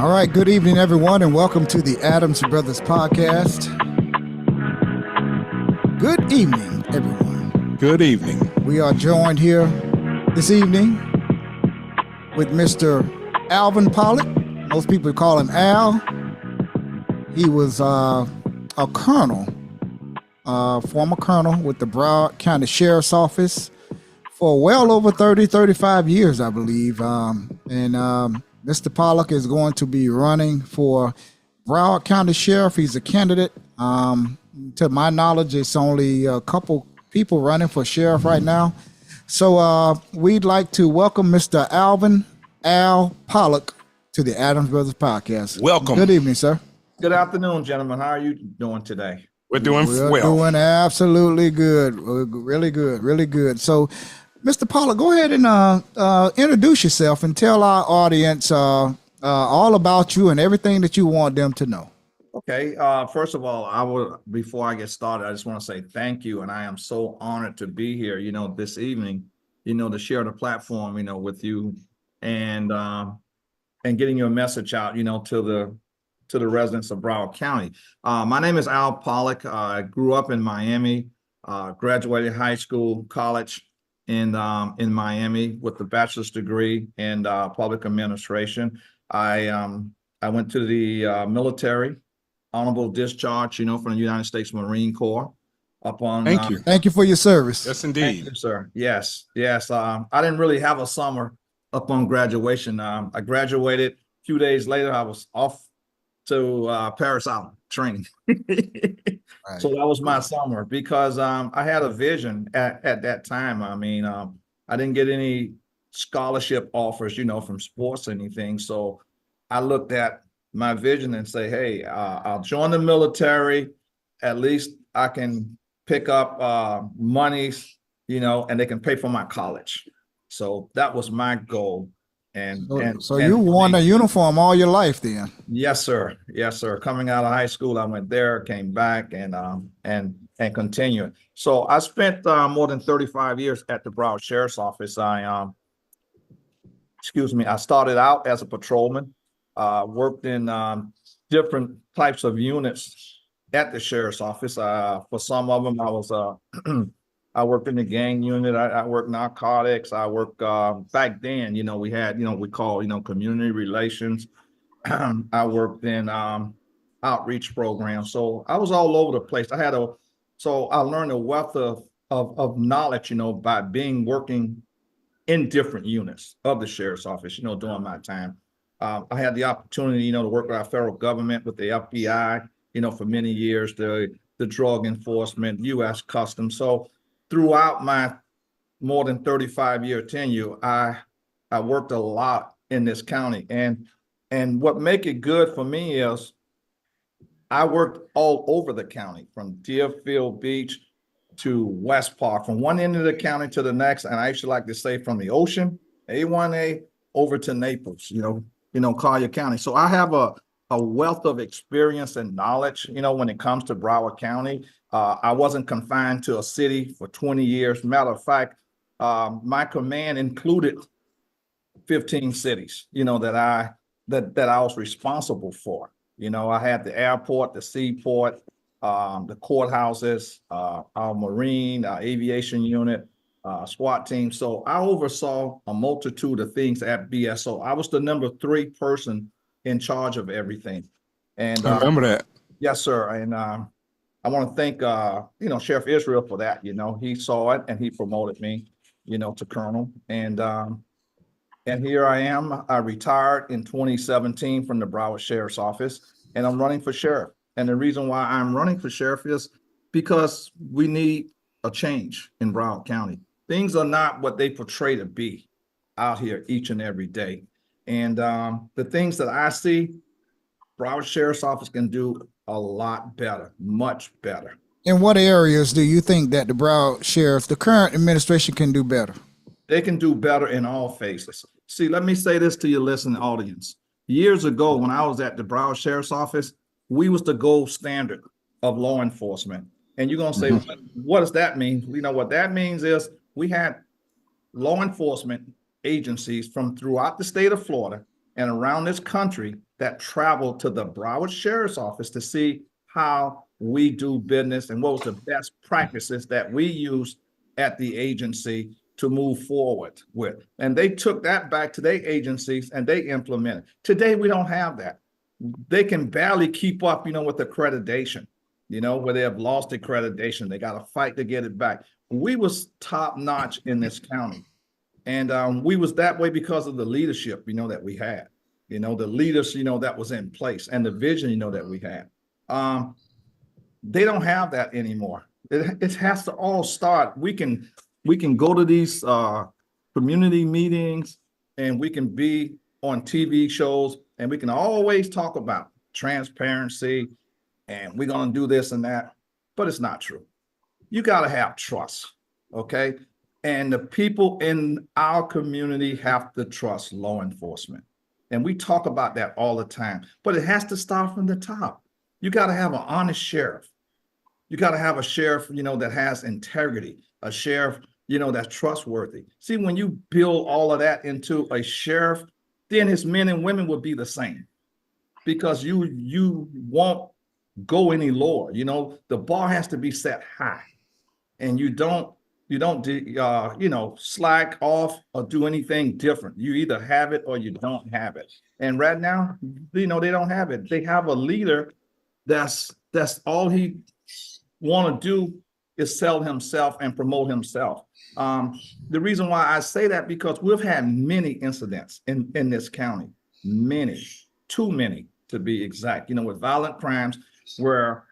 All right, good evening, everyone, and welcome to the Adams Brothers podcast. Good evening, everyone. Good evening. We are joined here this evening with Mr. Alvin Pollack. Most people call him Al. He was a colonel, former colonel with the Broward County Sheriff's Office for well over 35 years, I believe. Mr. Pollack is going to be running for Broward County Sheriff. He's a candidate. To my knowledge, it's only a couple people running for sheriff right now. So we'd like to welcome Mr. Al Pollack to the Adams Brothers podcast. Welcome. Good evening, sir. Good afternoon, gentlemen. How are you doing today? We're doing We're well. doing absolutely good. Really good. Really good. So, Mr. Pollack, go ahead and introduce yourself and tell our audience all about you and everything that you want them to know. Okay. First of all, before I get started, I just want to say thank you. And I am so honored to be here, this evening, to share the platform, with you and getting your message out, to the residents of Broward County. My name is Al Pollack. I grew up in Miami, graduated high school, college in Miami with a bachelor's degree in public administration. I went to the military, honorable discharge, from the United States Marine Corps. Thank you. Thank you for your service. Yes, Thank indeed. you, sir. Yes. I didn't really have a summer upon graduation. I graduated. A few days later, I was off to Paris Island training. Right. So that was my summer because I had a vision at that time. I mean, I didn't get any scholarship offers, from sports or anything. So I looked at my vision and say, hey, I'll join the military. At least I can pick up monies, and they can pay for my college. So that was my goal. So you wore a uniform all your life then? Yes, sir. Yes, sir. Coming out of high school, I went there, came back, and continued. So I spent more than 35 years at the Broward Sheriff's Office. I started out as a patrolman, worked in different types of units at the Sheriff's Office. For some of them, I worked in the gang unit. I worked narcotics. I worked back then, we had, we call, community relations. I worked in outreach programs. So I was all over the place. So I learned a wealth of knowledge, by working in different units of the Sheriff's Office, during my time. I had the opportunity, to work with our federal government, with the FBI, for many years, the drug enforcement, U.S. Customs. So throughout my more than 35-year tenure, I worked a lot in this county. And what make it good for me is I worked all over the county, from Deerfield Beach to West Park, from one end of the county to the next. And I actually like to say from the ocean, A1A, over to Naples, Collier County. So I have a wealth of experience and knowledge, when it comes to Broward County. I wasn't confined to a city for 20 years. Matter of fact, my command included 15 cities, that I was responsible for. I had the airport, the seaport, the courthouses, our Marine, our aviation unit, SWAT team. So I oversaw a multitude of things at BSO. I was the number 3 person in charge of everything. And I remember that. Yes, sir. And I want to thank, Sheriff Israel for that. He saw it and he promoted me, to colonel. And here I am. I retired in 2017 from the Broward Sheriff's Office, and I'm running for sheriff. And the reason why I'm running for sheriff is because we need a change in Broward County. Things are not what they portray to be out here each and every day. And the things that I see, Broward Sheriff's Office can do a lot better, much better. In what areas do you think that the Broward Sheriff, the current administration, can do better? They can do better in all phases. See, let me say this to your listening audience. Years ago, when I was at the Broward Sheriff's Office, we was the gold standard of law enforcement. And you're going to say, what does that mean? What that means is we had law enforcement agencies from throughout the state of Florida and around this country that traveled to the Broward Sheriff's Office to see how we do business and what was the best practices that we use at the agency to move forward with. And they took that back to their agencies and they implemented. Today, we don't have that. They can barely keep up, with accreditation, where they have lost accreditation. They got to fight to get it back. We was top notch in this county. And we was that way because of the leadership, that we had, the leaders, that was in place and the vision, that we had. They don't have that anymore. It has to all start. We can go to these community meetings and we can be on TV shows and we can always talk about transparency and we're going to do this and that, but it's not true. You got to have trust, okay? And the people in our community have to trust law enforcement. And we talk about that all the time, but it has to start from the top. You got to have an honest sheriff. You got to have a sheriff, that has integrity, a sheriff, that's trustworthy. See, when you build all of that into a sheriff, then his men and women will be the same because you won't go any lower. The bar has to be set high and you don't slack off or do anything different. You either have it or you don't have it. And right now, they don't have it. They have a leader that's all he want to do is sell himself and promote himself. The reason why I say that because we've had many incidents in this county, too many to be exact, with violent crimes where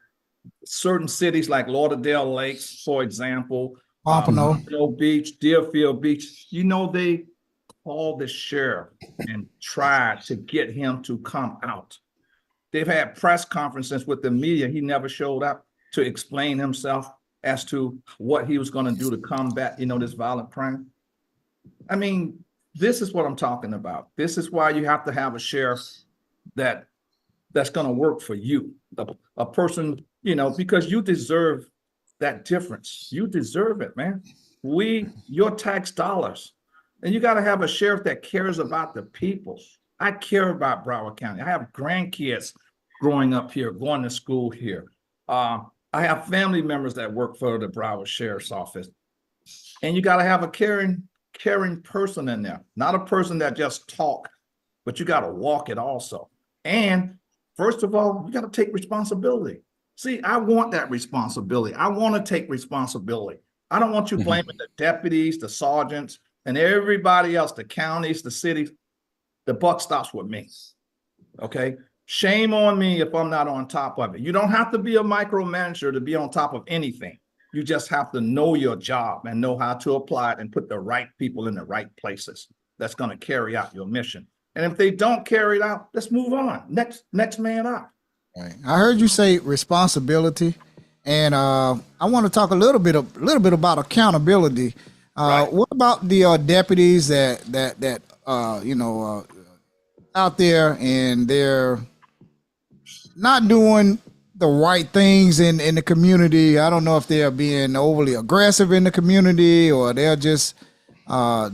certain cities like Lauderdale Lakes, for example, Pompano Beach, Deerfield Beach, they called the sheriff and tried to get him to come out. They've had press conferences with the media. He never showed up to explain himself as to what he was going to do to combat, this violent crime. I mean, this is what I'm talking about. This is why you have to have a sheriff that's going to work for you, a person, because you deserve that difference. You deserve it, man. Your tax dollars. And you got to have a sheriff that cares about the people. I care about Broward County. I have grandkids growing up here, going to school here. I have family members that work for the Broward Sheriff's Office. And you got to have a caring person in there, not a person that just talk, but you got to walk it also. And first of all, you got to take responsibility. See, I want that responsibility. I want to take responsibility. I don't want you blaming the deputies, the sergeants, and everybody else, the counties, the cities. The buck stops with me. Okay? Shame on me if I'm not on top of it. You don't have to be a micromanager to be on top of anything. You just have to know your job and know how to apply it and put the right people in the right places that's going to carry out your mission. And if they don't carry it out, let's move on. Next man up. Right. I heard you say responsibility, and I want to talk a little bit about accountability. Right. What about the deputies that out there and they're not doing the right things in the community? I don't know if they're being overly aggressive in the community or they're just not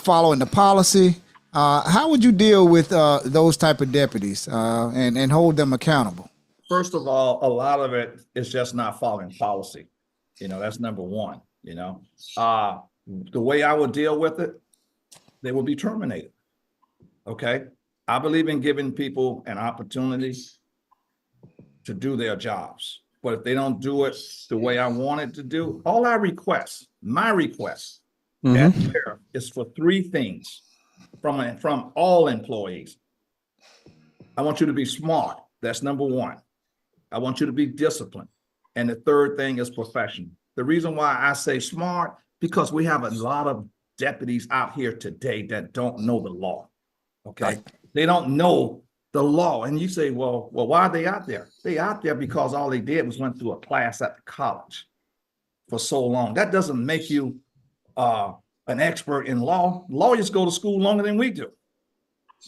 following the policy. How would you deal with those type of deputies and hold them accountable? First of all, a lot of it is just not following policy. That's number one. The way I would deal with it, they will be terminated. Okay. I believe in giving people an opportunity to do their jobs. But if they don't do it the way I want it to do, all I request, my request as sheriff is for three things from all employees. I want you to be smart. That's number one. I want you to be disciplined. And the third thing is professional. The reason why I say smart, because we have a lot of deputies out here today that don't know the law. Okay. Right. They don't know the law. And you say, well, why are they out there? They out there because all they did was went through a class at the college for so long. That doesn't make you an expert in law. Lawyers go to school longer than we do.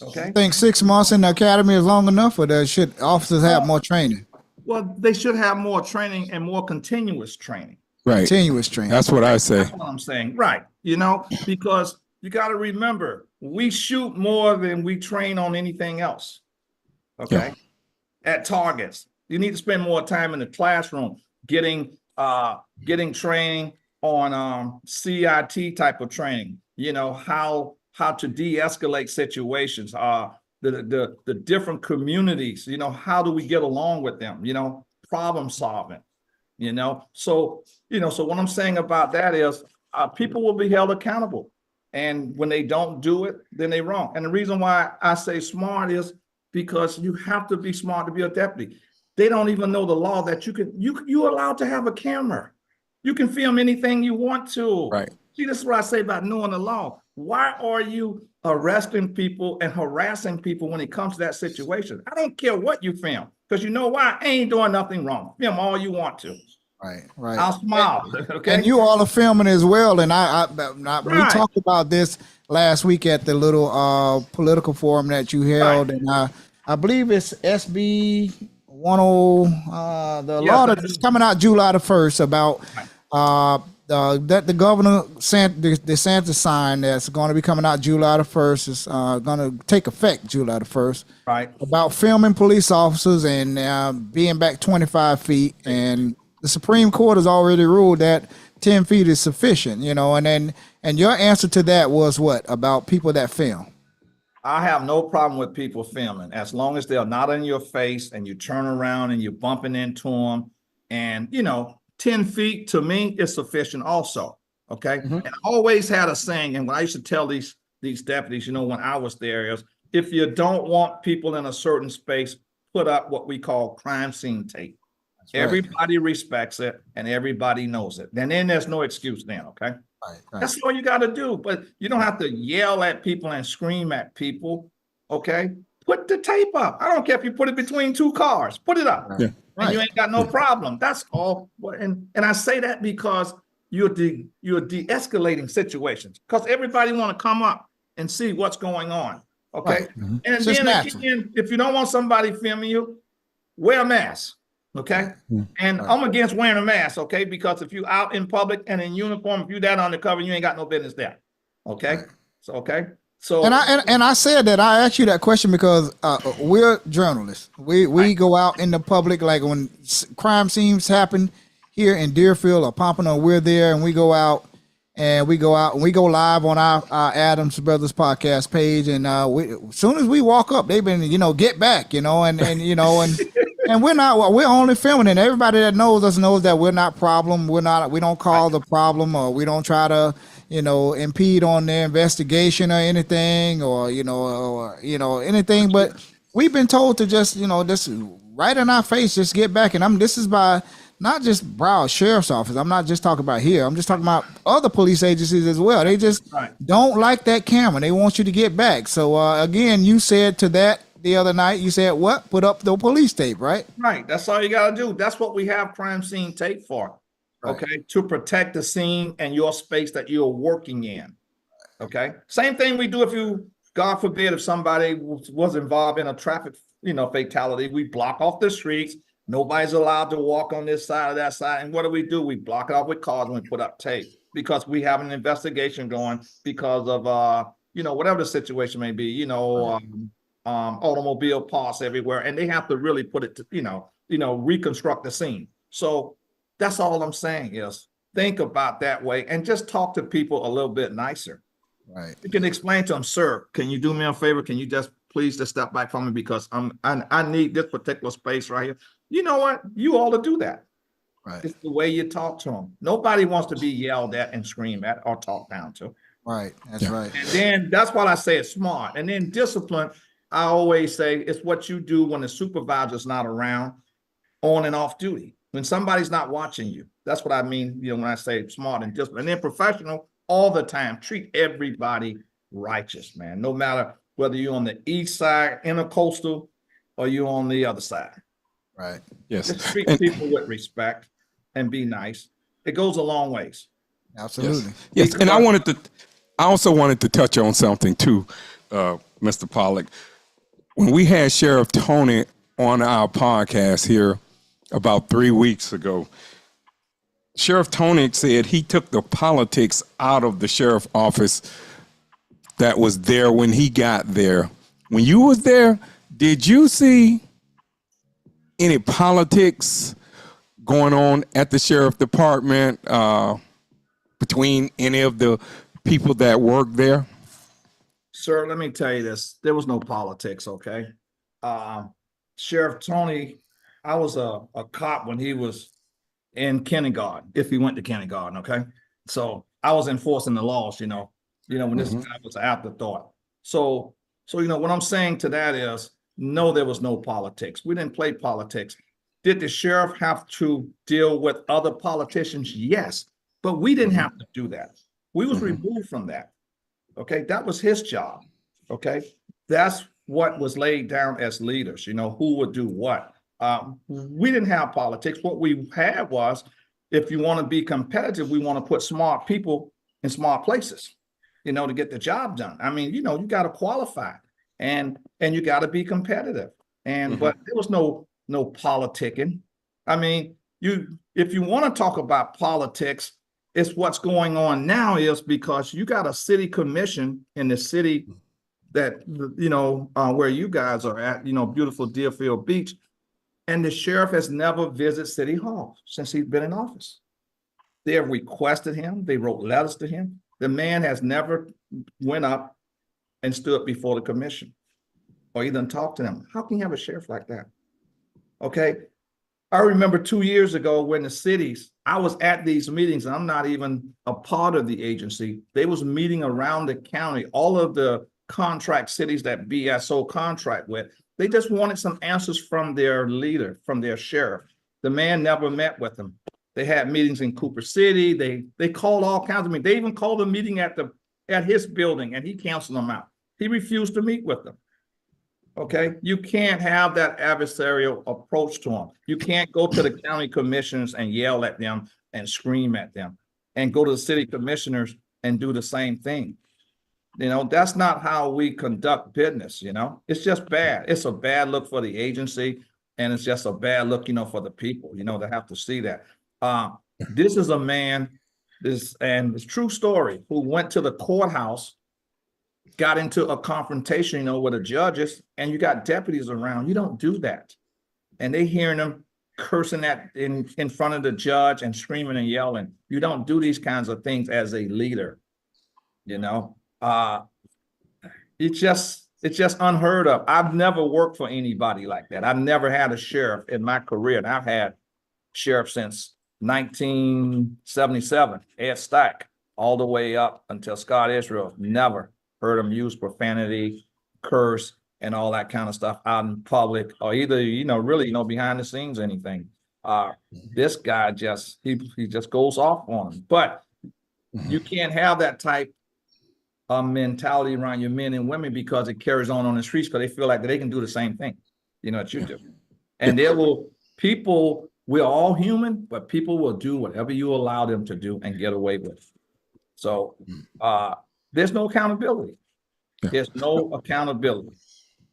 Okay. You think 6 months in the academy is long enough, or should officers have more training? Well, they should have more training and more continuous training. Right. Continuous training. That's what I say. That's what I'm saying. Right. Because you got to remember, we shoot more than we train on anything else. Okay. At targets. You need to spend more time in the classroom getting training on CIT type of training, how to de-escalate situations, the different communities, how do we get along with them, problem solving, so what I'm saying about that is people will be held accountable. And when they don't do it, then they're wrong. And the reason why I say smart is because you have to be smart to be a deputy. They don't even know the law that you're allowed to have a camera. You can film anything you want to. Right. See, this is what I say about knowing the law. Why are you arresting people and harassing people when it comes to that situation? I don't care what you film, because you know why? I ain't doing nothing wrong. Film all you want to. Right. I'll smile. Okay. And you all are filming as well. And we talked about this last week at the little political forum that you held, and I believe it's SB 10. The law that's coming out July the 1st about that the governor DeSantis signed that's going to be coming out July the 1st is going to take effect July the 1st. Right. About filming police officers and being back 25 feet. And the Supreme Court has already ruled that 10 feet is sufficient, and your answer to that was what about people that film? I have no problem with people filming as long as they're not in your face and you turn around and you're bumping into them. And, 10 feet to me is sufficient also. Okay. Mm-hmm. And I always had a saying, and when I used to tell these deputies, when I was there, is if you don't want people in a certain space, put up what we call crime scene tape. Right. Everybody respects it and everybody knows it. And then there's no excuse then. Okay. Right. That's all you got to do. But you don't have to yell at people and scream at people. Okay. Put the tape up. I don't care if you put it between two cars. Put it up. Yeah. And you ain't got no problem. That's all. And I say that because you're de-escalating situations, because everybody want to come up and see what's going on. Okay. Right. Mm-hmm. And then again, if you don't want somebody filming you, wear a mask. Okay. Mm-hmm. And I'm against wearing a mask. Okay. Because if you out in public and in uniform, if you that undercover, you ain't got no business there. Okay. Right. So, okay. So, and I said that I asked you that question because we're journalists. We go out in the public, like when crime scenes happen here in Deerfield or Pompano, we're there, and we go out and we go live on our Adams Brothers podcast page, and as soon as we walk up, they've been get back, and we're only filming, and everybody that knows us knows that we're not problem. We don't call the problem, or we don't try to impede on their investigation or anything, or anything. But we've been told to just this right in our face, just get back. And this is by not just Broward Sheriff's Office. I'm not just talking about here. I'm just talking about other police agencies as well. They just don't like that camera. They want you to get back. So again, you said to that the other night, you said what? Put up the police tape, right? Right. That's all you got to do. That's what we have crime scene tape for. Right. Okay. To protect the scene and your space that you're working in. Okay. Same thing we do if you, God forbid, if somebody was involved in a traffic, fatality, we block off the streets. Nobody's allowed to walk on this side or that side. And what do? We block it off with cars and we put up tape because we have an investigation going because of, whatever the situation may be, automobile parts everywhere. And they have to really put it to, reconstruct the scene. So that's all I'm saying is think about that way and just talk to people a little bit nicer. Right. You can explain to them, sir, can you do me a favor? Can you please step back from me because I need this particular space right here. You know what? You ought to do that. Right. It's the way you talk to them. Nobody wants to be yelled at and screamed at or talked down to. Right. That's right. And then that's why I say it's smart. And then discipline, I always say it's what you do when the supervisor's not around, on and off duty. When somebody's not watching you. That's what I mean, when I say smart and disciplined. And then professional all the time. Treat everybody righteous, man. No matter whether you're on the east side, intercoastal, or you're on the other side. Right. Yes. Just treat people with respect and be nice. It goes a long ways. Absolutely. Yes. And I also wanted to touch on something too, Mr. Pollack. When we had Sheriff Tony on our podcast here about 3 weeks ago, Sheriff Tony said he took the politics out of the sheriff office that was there when he got there. When you was there, did you see any politics going on at the sheriff department between any of the people that work there? Sir, let me tell you this. There was no politics, okay? Sheriff Tony, I was a cop when he was in kindergarten, if he went to kindergarten, okay? So I was enforcing the laws, when this guy was an afterthought. So, what I'm saying to that is, no, there was no politics. We didn't play politics. Did the sheriff have to deal with other politicians? Yes, but we didn't have to do that. We was removed from that. Okay, that was his job. Okay, that's what was laid down as leaders, who would do what. We didn't have politics. What we had was, if you want to be competitive, we want to put smart people in smart places, to get the job done. I mean, you got to qualify and you got to be competitive. And but there was no politicking. I mean, if you want to talk about politics, it's what's going on now is because you got a city commission in the city that, where you guys are at, beautiful Deerfield Beach. And the sheriff has never visited City Hall since he's been in office. They have requested him. They wrote letters to him. The man has never went up and stood before the commission or even talked to them. How can you have a sheriff like that? Okay. I remember 2 years ago when the cities, I was at these meetings, and I'm not even a part of the agency. They was meeting around the county, all of the contract cities that BSO contract with. They just wanted some answers from their leader, from their sheriff. The man never met with them. They had meetings in Cooper City. They called all kinds of meetings. They even called a meeting at his building, and he canceled them out. He refused to meet with them. Okay, you can't have that adversarial approach to them. You can't go to the county commissioners and yell at them and scream at them, and go to the city commissioners and do the same thing. That's not how we conduct business. It's just bad. It's a bad look for the agency, and it's just a bad look, for the people, to have to see that. This is a man, and it's true story, who went to the courthouse, got into a confrontation, with the judges, and you got deputies around. You don't do that. And they hearing them cursing in front of the judge and screaming and yelling. You don't do these kinds of things as a leader. It's just unheard of. I've never worked for anybody like that. I've never had a sheriff in my career, and I've had sheriff since 1977, Ed Stack, all the way up until Scott Israel. Never heard him use profanity, curse, and all that kind of stuff out in public, or either, really, behind the scenes, anything. This guy he just goes off on him. But you can't have that type of mentality around your men and women, because it carries on the streets, because they feel like they can do the same thing, that you do. And we're all human, but people will do whatever you allow them to do and get away with. So, there's no accountability. There's no accountability.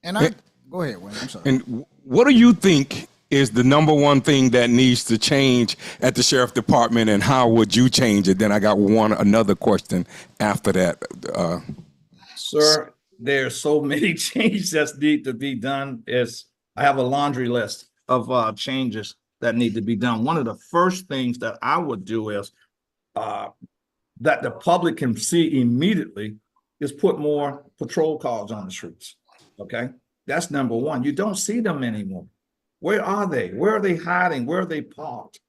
And go ahead, Wayne. I'm sorry. And what do you think is the number one thing that needs to change at the sheriff department, and how would you change it? Then I got another question after that. Sir, there's so many changes that need to be done. I have a laundry list of changes that need to be done. One of the first things that I would do is that the public can see immediately is put more patrol cars on the streets. Okay, that's number one. You don't see them anymore. Where are they? Where are they hiding? Where are they parked?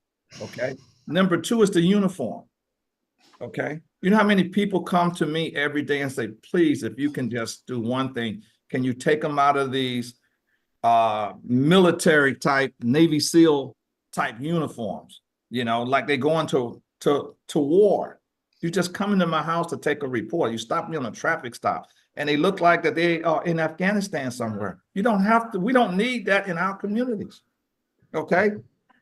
Okay. Number two is the uniform. Okay. You know how many people come to me every day and say, please, if you can just do one thing, can you take them out of these military type, Navy SEAL type uniforms? Like they go into to war. You just come into my house to take a report. You stop me on a traffic stop, and they look like that they are in Afghanistan somewhere. You don't have to. We don't need that in our communities. Okay.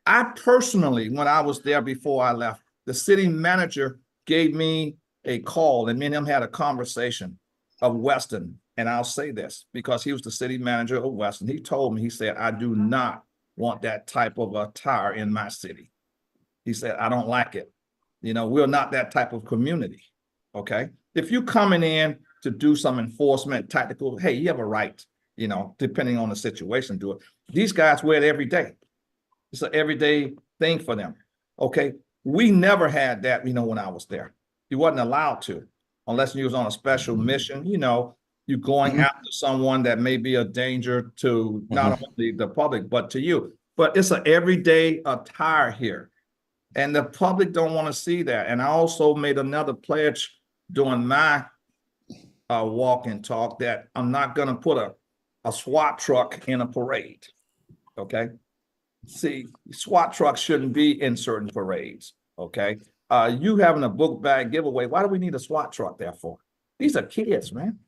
I personally, when I was there before I left, the city manager gave me a call, and me and him had a conversation of Weston. And I'll say this because he was the city manager of Weston. He told me, he said, I do not want that type of attire in my city. He said, I don't like it. We're not that type of community. Okay. If you coming in to do some enforcement, tactical, hey, you have a right, depending on the situation, do it. These guys wear it every day. It's an everyday thing for them. Okay. We never had that, when I was there. You wasn't allowed to, unless you was on a special mission, you're going after someone that may be a danger to not only the public, but to you. But it's an everyday attire here. And the public don't want to see that. And I also made another pledge during my walk and talk that I'm not going to put a SWAT truck in a parade. Okay. See, SWAT trucks shouldn't be in certain parades. Okay. You having a book bag giveaway. Why do we need a SWAT truck there for? These are kids, man.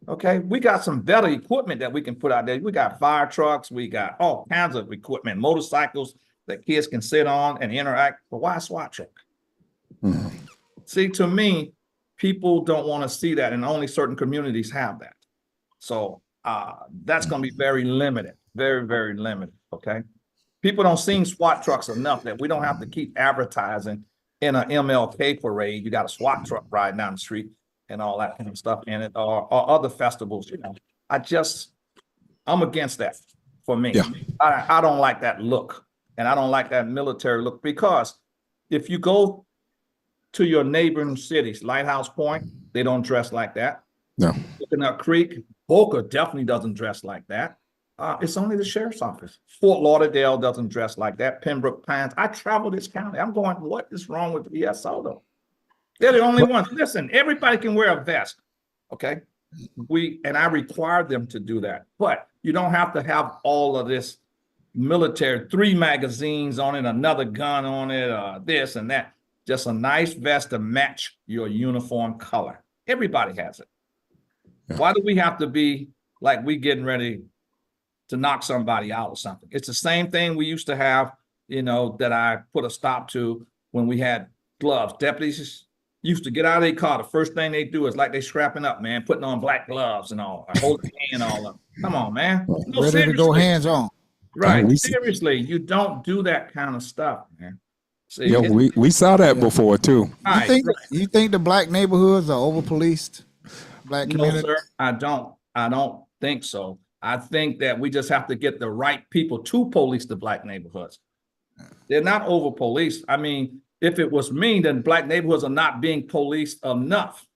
Okay. We got some better equipment that we can put out there. We got fire trucks. We got all kinds of equipment, motorcycles that kids can sit on and interact. But why a SWAT truck? See, to me, people don't want to see that, and only certain communities have that. So that's going to be very limited, very, very limited. Okay. People don't see SWAT trucks enough that we don't have to keep advertising in an MLK parade. You got a SWAT truck riding down the street and all that kind of stuff in it, or other festivals. I'm against that. For me, yeah. I don't like that look, and I don't like that military look, because if you go to your neighboring cities, Lighthouse Point, they don't dress like that. No. Coconut Creek, Boca definitely doesn't dress like that. It's only the sheriff's office. Fort Lauderdale doesn't dress like that. Pembroke Pines. I travel this county. I'm going, what is wrong with the BSO though? They're the only ones. Listen, everybody can wear a vest. Okay. And I require them to do that. But you don't have to have all of this military, 3 magazines on it, another gun on it, this and that. Just a nice vest to match your uniform color. Everybody has it. Yeah. Why do we have to be like we getting ready to knock somebody out or something? It's the same thing we used to have, that I put a stop to when we had gloves. Deputies used to get out of their car. The first thing they do is like they scrapping up, man, putting on black gloves and all, holding hand all up. Come on, man. No, ready to go hands on. Right. Seriously, you don't do that kind of stuff, man. See, yeah, we saw that before too. You think the black neighborhoods are over policed? Black community? No, sir, I don't think so. I think that we just have to get the right people to police the black neighborhoods. They're not over policed. I mean, if it was me, then black neighborhoods are not being policed enough.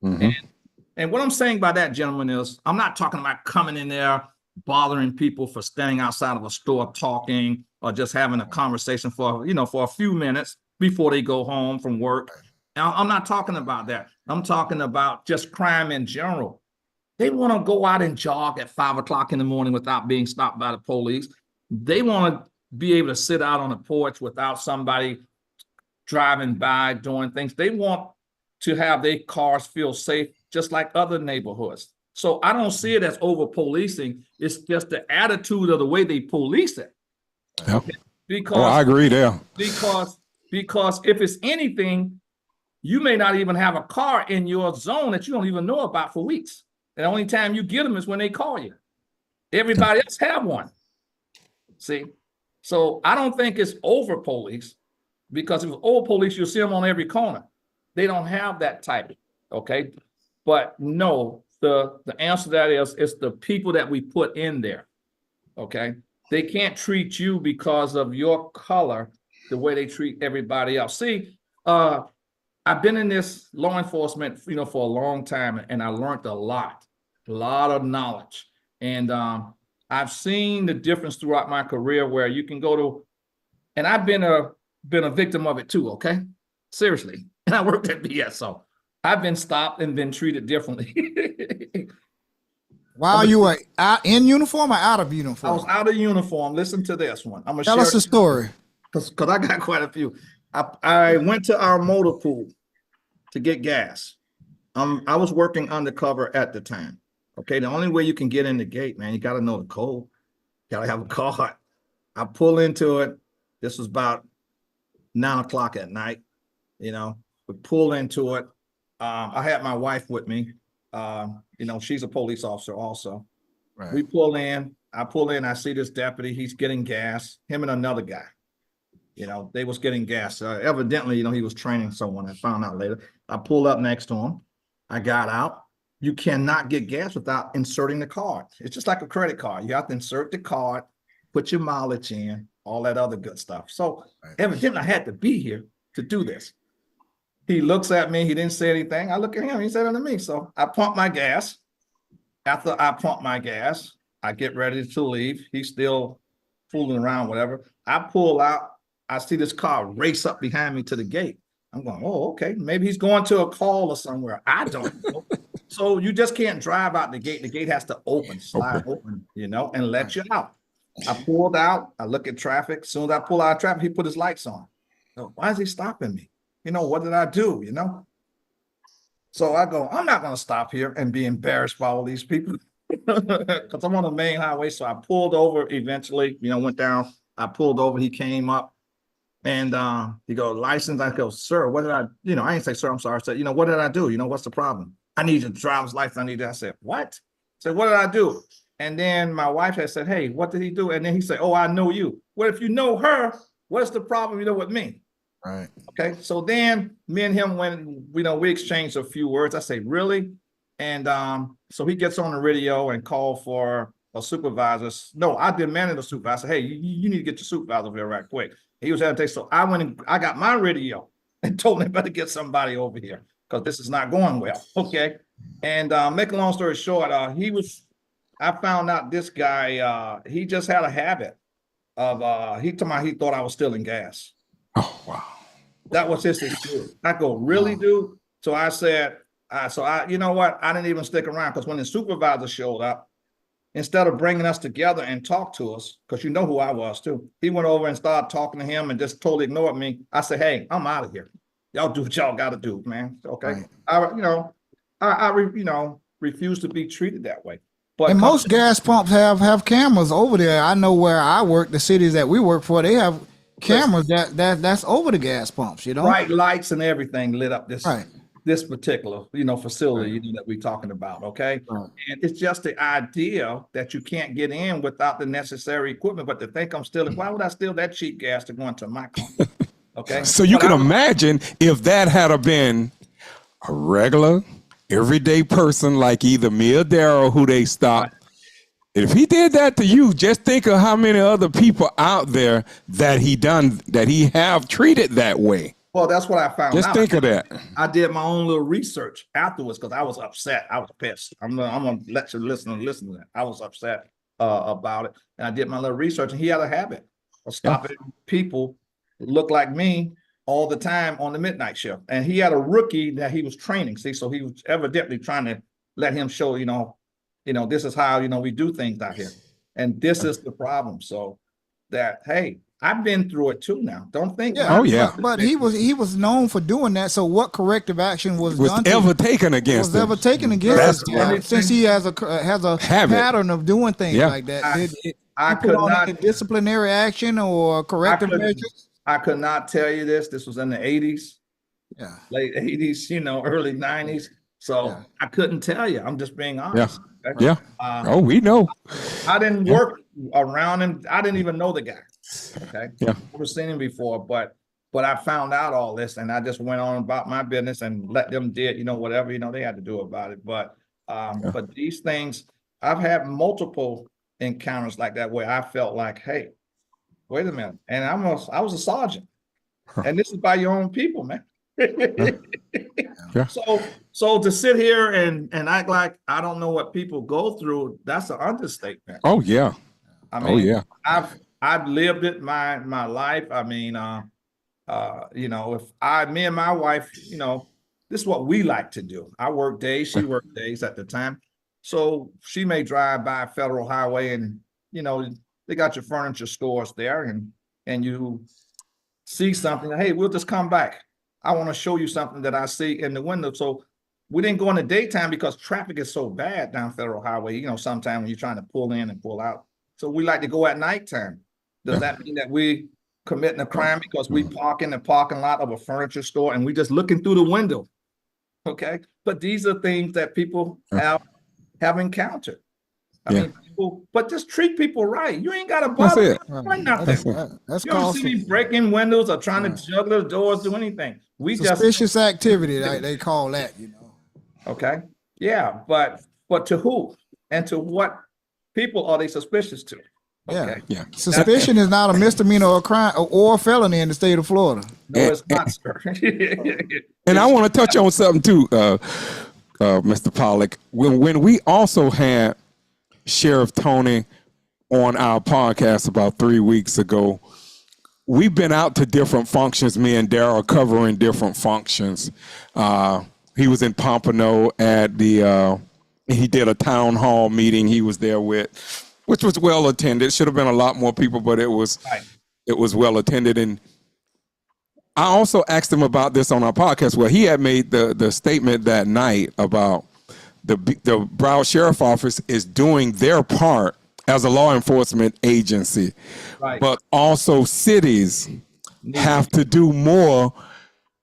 And what I'm saying by that, gentlemen, is I'm not talking about coming in there bothering people for standing outside of a store talking or just having a conversation for a few minutes before they go home from work. Now, I'm not talking about that. I'm talking about just crime in general. They want to go out and jog at 5 o'clock in the morning without being stopped by the police. They want to be able to sit out on the porch without somebody driving by doing things. They want to have their cars feel safe, just like other neighborhoods. So I don't see it as over policing. It's just the attitude of the way they police it. Yeah. Because I agree there. Because if it's anything, you may not even have a car in your zone that you don't even know about for weeks. And the only time you get them is when they call you. Everybody else have one. See? So I don't think it's over police, because if it's over police, you'll see them on every corner. They don't have that type. Okay. But no, the answer to that is it's the people that we put in there. Okay. They can't treat you because of your color the way they treat everybody else. See, I've been in this law enforcement, for a long time, and I learned a lot of knowledge. And I've seen the difference throughout my career where you can go to, and I've been a victim of it too. Okay, seriously. And I worked at BSO. I've been stopped and been treated differently. While you were in uniform or out of uniform? I was out of uniform. Listen to this one. I'm gonna tell us the story. Because I got quite a few. I went to our motor pool to get gas. I was working undercover at the time. Okay, the only way you can get in the gate, man, you got to know the code. You got to have a card. I pull into it. This was about 9 o'clock at night. We pull into it. I had my wife with me. She's a police officer also. Right. We pull in. I pull in. I see this deputy. He's getting gas. Him and another guy. They was getting gas. Evidently, he was training someone. I found out later. I pulled up next to him. I got out. you cannot get gas without inserting the card. It's just like a credit card. You have to insert the card, put your mileage in, all that other good stuff. So evidently I had to be here to do this. He looks at me. He didn't say anything. I look at him. He said unto me. So I pump my gas. After I pump my gas, I get ready to leave. He's still fooling around, whatever. I pull out. I see this car race up behind me to the gate. I'm going, oh, okay. Maybe he's going to a call or somewhere. I don't know. So you just can't drive out the gate. The gate has to slide open, and let you out. I pulled out. I look at traffic. As soon as I pull out of traffic, he put his lights on. So why is he stopping me? What did I do? So I go, I'm not going to stop here and be embarrassed by all these people because I'm on the main highway. So I pulled over eventually, went down. I pulled over. He came up and he goes, license. I go, sir, what did I didn't say, sir, I'm sorry. I said, what did I do? What's the problem? I need your driver's license. I need that. I said, what? I said, what did I do? And then my wife had said, hey, what did he do? And then he said, oh, I know you. Well, if you know her, what's the problem, with me? Right. Okay. So then me and him went, we exchanged a few words. I say, really? And so he gets on the radio and called for a supervisor. No, I demanded a supervisor. Hey, you need to get your supervisor over here right quick. He was having to take. So I went and I got my radio and told him better get somebody over here because this is not going well. Okay. And make a long story short, I found out this guy, he just had a habit of, he thought I was stealing gas. Oh, wow. That was his excuse. I go, really, dude? So I said, you know what? I didn't even stick around because when the supervisor showed up, instead of bringing us together and talk to us, because you know who I was too, he went over and started talking to him and just totally ignored me. I said, hey, I'm out of here. Y'all do what y'all got to do, man. Okay. Right. I refuse to be treated that way. But and most gas pumps have cameras over there. I know where I work, the cities that we work for, they have cameras that's over the gas pumps, bright lights and everything lit up this particular facility that we're talking about. Okay. Right. And it's just the idea that you can't get in without the necessary equipment, but to think I'm stealing, why would I steal that cheap gas to go into my car? Okay. So you can imagine if that had been a regular everyday person like either me or Daryl who they stopped. Right. If he did that to you, just think of how many other people out there that he have treated that way. Well, that's what I found out. Just think of that. I did my own little research afterwards because I was upset. I was pissed. I'm gonna let you listen to that. I was upset about it, and I did my little research. And he had a habit of stopping people that look like me all the time on the midnight shift. And he had a rookie that he was training. See, so he was evidently trying to let him show, this is how, we do things out here. And this is the problem. So that, hey, I've been through it too now. Don't think. Yeah. Oh, yeah. But he was known for doing that. So what corrective action was ever taken against him? Since he has a pattern of doing things like that. I could not disciplinary action or corrective measures. I could not tell you this. This was in the 80s. Yeah. Late 80s, early 90s. So I couldn't tell you. I'm just being honest. Yeah. Okay? Yeah. We know. I didn't work around him. I didn't even know the guy. Okay. Yeah. Never seen him before, but I found out all this and I just went on about my business and let them did, whatever, they had to do about it. But these things, I've had multiple encounters like that where I felt like, hey, wait a minute. And I was a sergeant. And this is by your own people, man. Yeah. So to sit here and act like I don't know what people go through, that's an understatement. Oh yeah. I mean, I've lived it my life. I mean, if me and my wife, this is what we like to do. I work days, she worked days at the time. So she may drive by a federal highway and, they got your furniture stores there and you see something, hey, we'll just come back. I want to show you something that I see in the window. So we didn't go in the daytime because traffic is so bad down Federal Highway, sometimes when you're trying to pull in and pull out. So we like to go at nighttime. Does that mean that we committing a crime because we park in the parking lot of a furniture store and we just looking through the window? Okay. But these are things that people have encountered. I mean, but just treat people right. You ain't got to bother nothing. That's you don't see me breaking windows or trying to juggle doors, do anything. Suspicious activity, they call that, Okay. Yeah, but to who and to what people are they suspicious to? Yeah. Okay. Yeah. Suspicion is not a misdemeanor or crime or a felony in the state of Florida. No, it's not, sir. And I want to touch on something too, Mr. Pollack. When we also had Sheriff Tony on our podcast about 3 weeks ago, we've been out to different functions. Me and Daryl covering different functions. He was in Pompano at the. He did a town hall meeting. He was there with, which was well attended. Should have been a lot more people, but it was Right. it was well attended. And I also asked him about this on our podcast, where he had made the statement that night about the Broward Sheriff Office is doing their part as a law enforcement agency, Right. but also cities have to do more,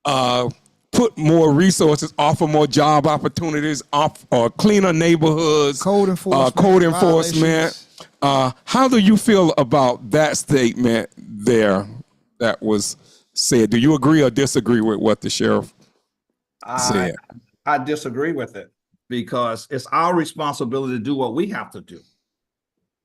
put more resources, offer more job opportunities, cleaner neighborhoods, Code enforcement, code enforcement. violations. How do you feel about that statement there that was said? Do you agree or disagree with what the sheriff said? I disagree with it because it's our responsibility to do what we have to do.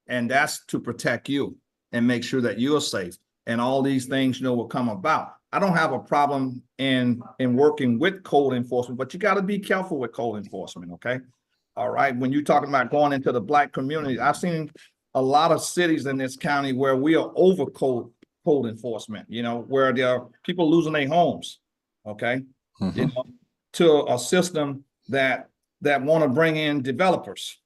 And that's to protect you and make sure that you're safe and all these things, will come about. I don't have a problem in working with code enforcement, but you got to be careful with code enforcement. Okay. All right. When you're talking about going into the Black community, I've seen a lot of cities in this county where we are over code enforcement, where there are people losing their homes. Okay. To a system that want to bring in developers.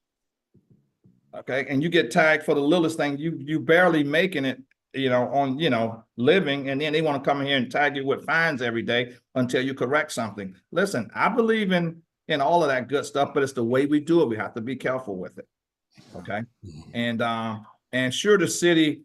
Okay. And you get tagged for the littlest thing, you barely making it, on, living. And then they want to come in here and tag you with fines every day until you correct something. Listen, I believe in all of that good stuff, but it's the way we do it. We have to be careful with it. Okay. And sure, the city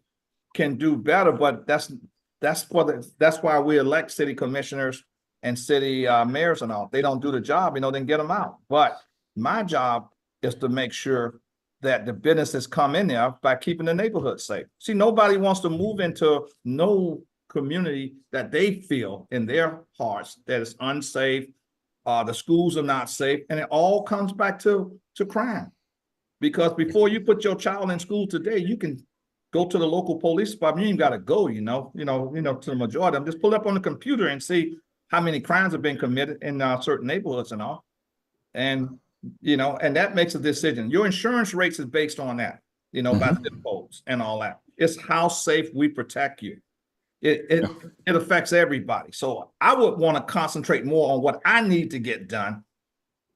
can do better, but that's why we elect city commissioners and city mayors and all. If they don't do the job, then get them out. But my job is to make sure that the businesses come in there by keeping the neighborhood safe. See, nobody wants to move into no community that they feel in their hearts that is unsafe. The schools are not safe, and it all comes back to crime. Because before you put your child in school today, you can go to the local police department. You ain't got to go, to the majority of them. Just pull up on the computer and see how many crimes have been committed in certain neighborhoods and all. And and that makes a decision. Your insurance rates is based on that, by zip codes and all that. It's how safe we protect you. It affects everybody. So I would want to concentrate more on what I need to get done.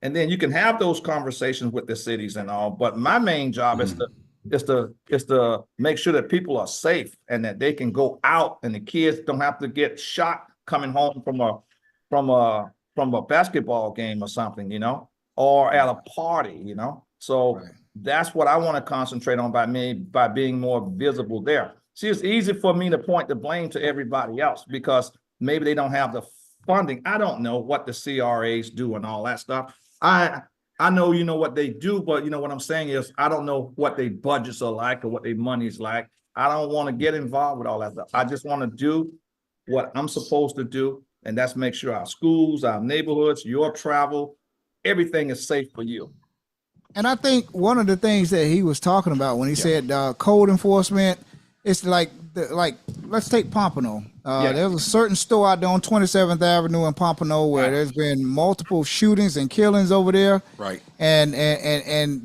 And then you can have those conversations with the cities and all. But my main job is to make sure that people are safe and that they can go out and the kids don't have to get shot coming home from a basketball game or something, or at a party, So Right. That's what I want to concentrate on by being more visible there. See, it's easy for me to point the blame to everybody else because maybe they don't have the funding. I don't know what the CRAs do and all that stuff. I know what they do, but what I'm saying is I don't know what their budgets are like or what their money's like. I don't want to get involved with all that stuff. I just want to do what I'm supposed to do, and that's make sure our schools, our neighborhoods, your travel, everything is safe for you. And I think one of the things that he was talking about when he said code enforcement, it's like let's take Pompano. There's a certain store out there on 27th Avenue in Pompano where there's been multiple shootings and killings over there. Right. And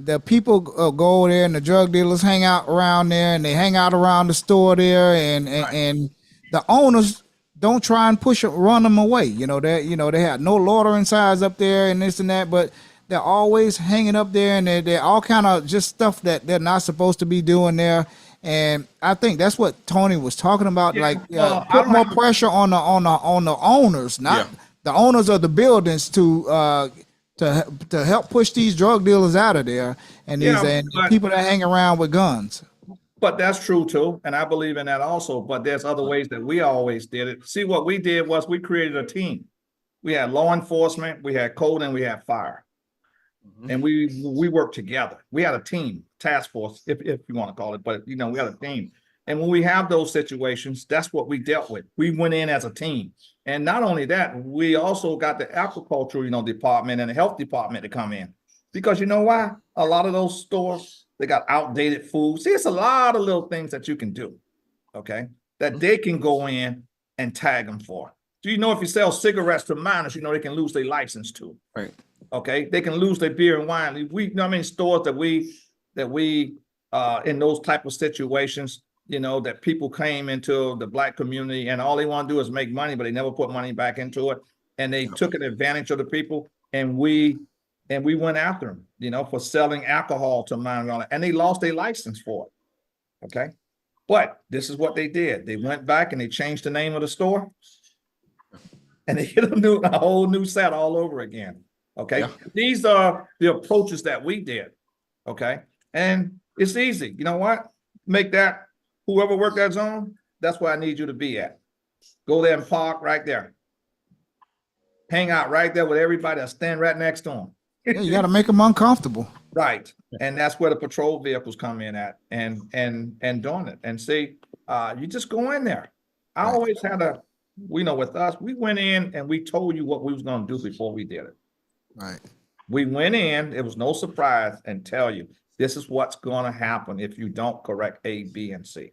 the people go there and the drug dealers hang out around there and they hang out around the store there and the owners don't try and run them away. They have no loitering signs up there and this and that, but they're always hanging up there and they're all kind of just stuff that they're not supposed to be doing there. And I think that's what Tony was talking about. Put more pressure on the owners, not the owners of the buildings to help push these drug dealers out of there and people that hang around with guns. But that's true too, and I believe in that also. But there's other ways that we always did it. See, what we did was we created a team. We had law enforcement, we had code, and we had fire. And we worked together. We had a team, task force, if you want to call it, but we had a team. And when we have those situations, that's what we dealt with. We went in as a team. And not only that, we also got the agricultural, department and the health department to come in Because you know why? A lot of those stores, they got outdated food. See, it's a lot of little things that you can do, okay, that they can go in and tag them for. Do you know if you sell cigarettes to minors, you know they can lose their license too. Right. Okay, they can lose their beer and wine. We, you know, how many stores that we in those type of situations, you know, that people came into the Black community and all they want to do is make money, but they never put money back into it, and they took an advantage of the people, and we went after them, you know, for selling alcohol to minors, and they lost their license for it. Okay, but this is what they did. They went back and they changed the name of the store, and they hit a whole new set all over again. Okay, Yeah. These are the approaches that we did. Okay, and it's easy. You know what? Make that, whoever worked that zone, that's where I need you to be at. Go there and park right there. Hang out right there with everybody that stand right next to them. Yeah, you got to make them uncomfortable. Right, and that's where the patrol vehicles come in at, and doing it. And see, you just go in there. I always had with us, we went in and we told you what we was going to do before we did it. Right. We went in, it was no surprise, and tell you, this is what's going to happen if you don't correct A, B, and C.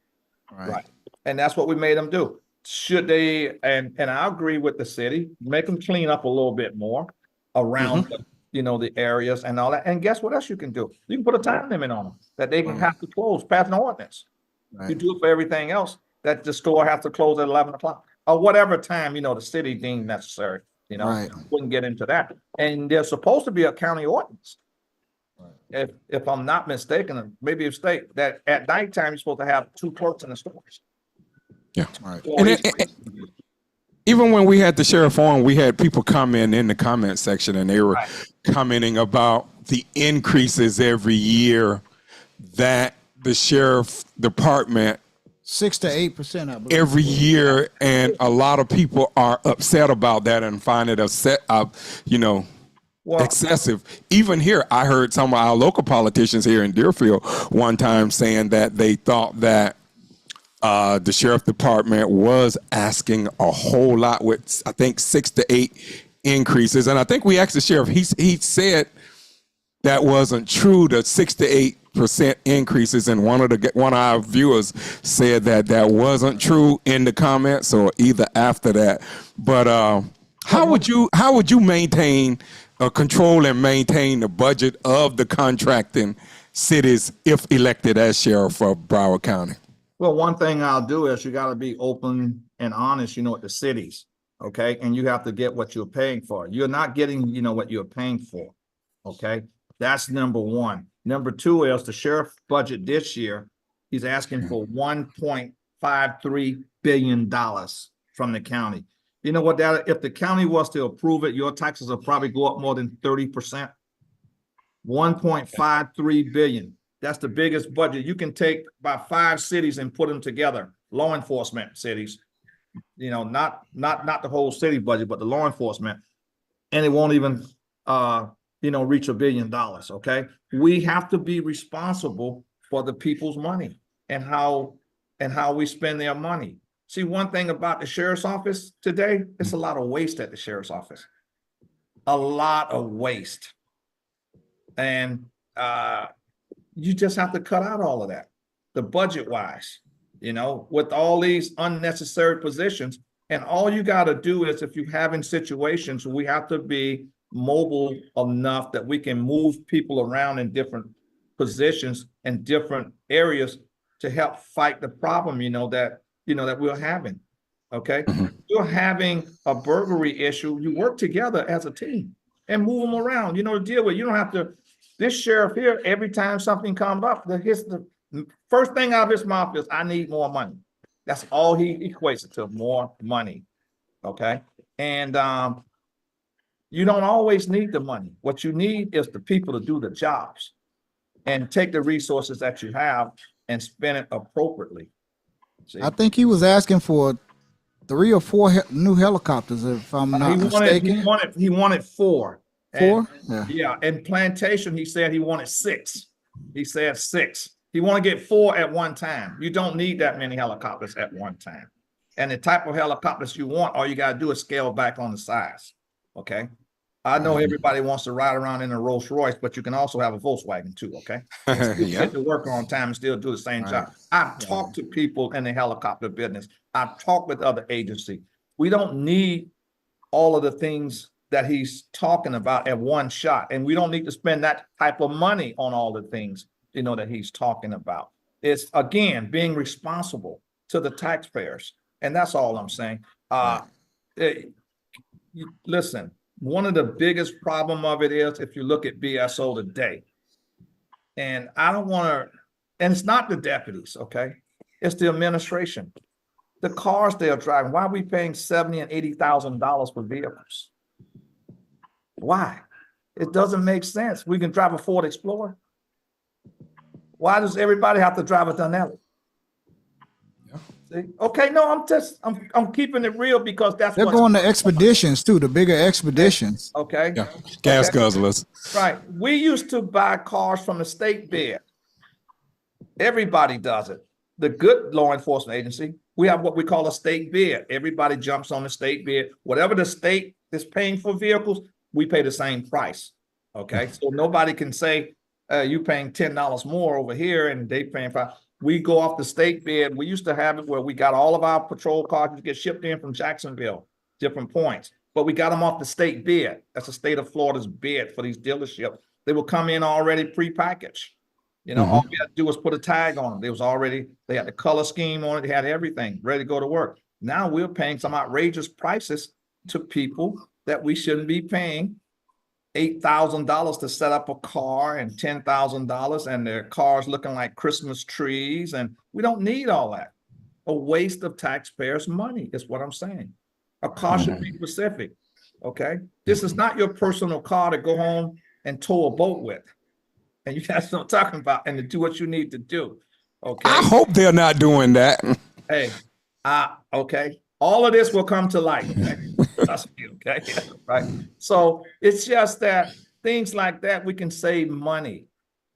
Right. And that's what we made them do. Should they, and I agree with the city, make them clean up a little bit more around, the areas and all that. And guess what else you can do? You can put a time limit on them that they can have to close, pass an ordinance. Right. You do it for everything else, that the store has to close at 11 o'clock or whatever time, the city deemed necessary. Right. Wouldn't get into that. And there's supposed to be a county ordinance. Right. If I'm not mistaken, maybe a state that at nighttime you're supposed to have 2 clerks in the stores. Yeah. Right. And even when we had the sheriff on, we had people comment in the comment section, and they were commenting about the increases every year that the sheriff department 6 to 8%, I believe. every year, and a lot of people are upset about that and find it excessive. Even here, I heard some of our local politicians here in Deerfield one time saying that they thought that the sheriff department was asking a whole lot with, I think, 6 to 8 increases. And I think we asked the sheriff, he said that wasn't true, the 6 to 8% increases, and one of our viewers said that wasn't true in the comments or either after that. But how would you maintain control and maintain the budget of the contracting cities if elected as sheriff of Broward County? Well, one thing I'll do is you got to be open and honest, with the cities, okay? And you have to get what you're paying for. You're not getting, what you're paying for, okay? That's number one. Number two is the sheriff budget this year, he's asking for $1.53 billion from the county. You know what, if the county was to approve it, your taxes will probably go up more than 30%. 1.53 billion. That's the biggest budget. You can take about 5 cities and put them together, law enforcement cities, not the whole city budget, but the law enforcement, and it won't even reach $1 billion. Okay. We have to be responsible for the people's money and how we spend their money. See, one thing about the sheriff's office today, it's a lot of waste at the sheriff's office. A lot of waste. And you just have to cut out all of that, the budget wise, with all these unnecessary positions. And all you got to do is, if you're having situations, we have to be mobile enough that we can move people around in different positions and different areas to help fight the problem, that we're having. Okay. You're having a burglary issue. You work together as a team and move them around, to deal with. You don't have to. This sheriff here, every time something comes up, the first thing out of his mouth is, I need more money. That's all he equates it to, more money. Okay. And you don't always need the money. What you need is the people to do the jobs and take the resources that you have and spend it appropriately. See? I think he was asking for 3 or 4 new helicopters, if I'm not mistaken. He wanted 4. 4? Yeah. And Plantation, he said he wanted 6. He said 6. He want to get 4 at one time. You don't need that many helicopters at one time. And the type of helicopters you want, all you got to do is scale back on the size. Okay. I know everybody wants to ride around in a Rolls Royce, but you can also have a Volkswagen too, okay? And still Yeah. get to work on time and still do the same job. I've talked to people in the helicopter business. I've talked with other agencies. We don't need all of the things that he's talking about at one shot. And we don't need to spend that type of money on all the things, that he's talking about. It's, again, being responsible to the taxpayers. And that's all I'm saying. Listen, one of the biggest problem of it is if you look at BSO today, and I don't want to, and it's not the deputies, okay? It's the administration. The cars they are driving, why are we paying $70,000 and $80,000 for vehicles? Why? It doesn't make sense. We can drive a Ford Explorer. Why does everybody have to drive a Denali? See? Okay, no, I'm keeping it real because that's They're going to expeditions too, the bigger expeditions. Okay. Yeah. Gas guzzlers. Right. We used to buy cars from the state bid. Everybody does it. The good law enforcement agency, we have what we call a state bid. Everybody jumps on the state bid. Whatever the state is paying for vehicles, we pay the same price. Okay. So nobody can say you paying $10 more over here and they paying $5. We go off the state bid. We used to have it where we got all of our patrol cars to get shipped in from Jacksonville, different points, but we got them off the state bid. That's the state of Florida's bid for these dealerships. They will come in already pre-packaged. All we had to do was put a tag on them. They had the color scheme on it. They had everything ready to go to work. Now we're paying some outrageous prices to people that we shouldn't be paying. $8,000 to set up a car and $10,000 and their cars looking like Christmas trees. And we don't need all that. A waste of taxpayers' money is what I'm saying. A car should be specific. Okay. This is not your personal car to go home and tow a boat with. And you guys know what I'm talking about, and to do what you need to do. Okay. I hope they're not doing that. Hey, okay. All of this will come to light. Okay? Trust me, okay? Right. So it's just that things like that, we can save money.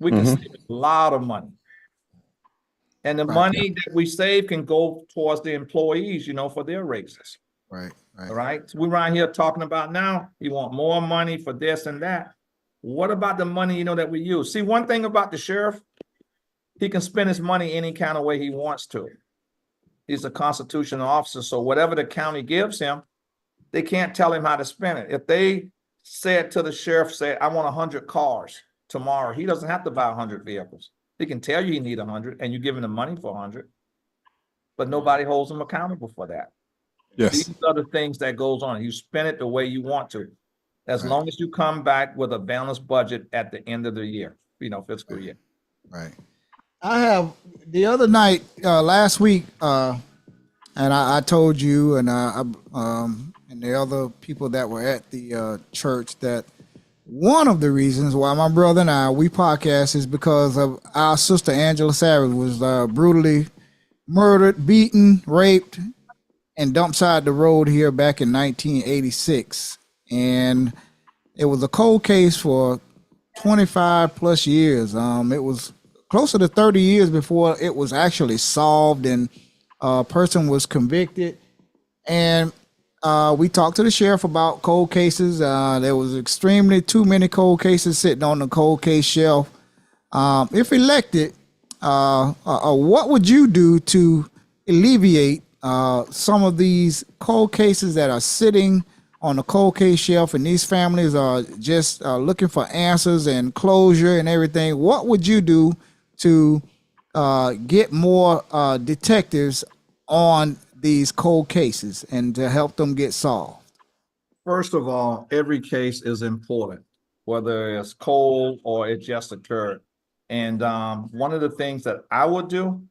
We can save a lot of money. And the money that we save can go towards the employees, for their raises. Right. All right. So we're around here talking about now, you want more money for this and that. What about the money, that we use? See, one thing about the sheriff, he can spend his money any kind of way he wants to. He's a constitutional officer. So whatever the county gives him, they can't tell him how to spend it. If they said to the sheriff, I want 100 cars tomorrow, he doesn't have to buy 100 vehicles. He can tell you need 100 and you give him the money for 100, but nobody holds him accountable for that. Yes. These are the things that goes on. You spend it the way you want to, as long as you come back with a balanced budget at the end of the year, fiscal year. Right. I have the other night, last week, and I told you and the other people that were at the church that one of the reasons why my brother and we podcast is because of our sister Angela Savage was brutally murdered, beaten, raped, and dumped side the road here back in 1986. And it was a cold case for 25 plus years. It was closer to 30 years before it was actually solved and a person was convicted. And we talked to the sheriff about cold cases. There was extremely too many cold cases sitting on the cold case shelf. If elected, what would you do to alleviate some of these cold cases that are sitting on the cold case shelf, and these families are just looking for answers and closure and everything? What would you do to get more detectives on these cold cases and to help them get solved? First of all, every case is important, whether it's cold or it just occurred. And one of the things that I would do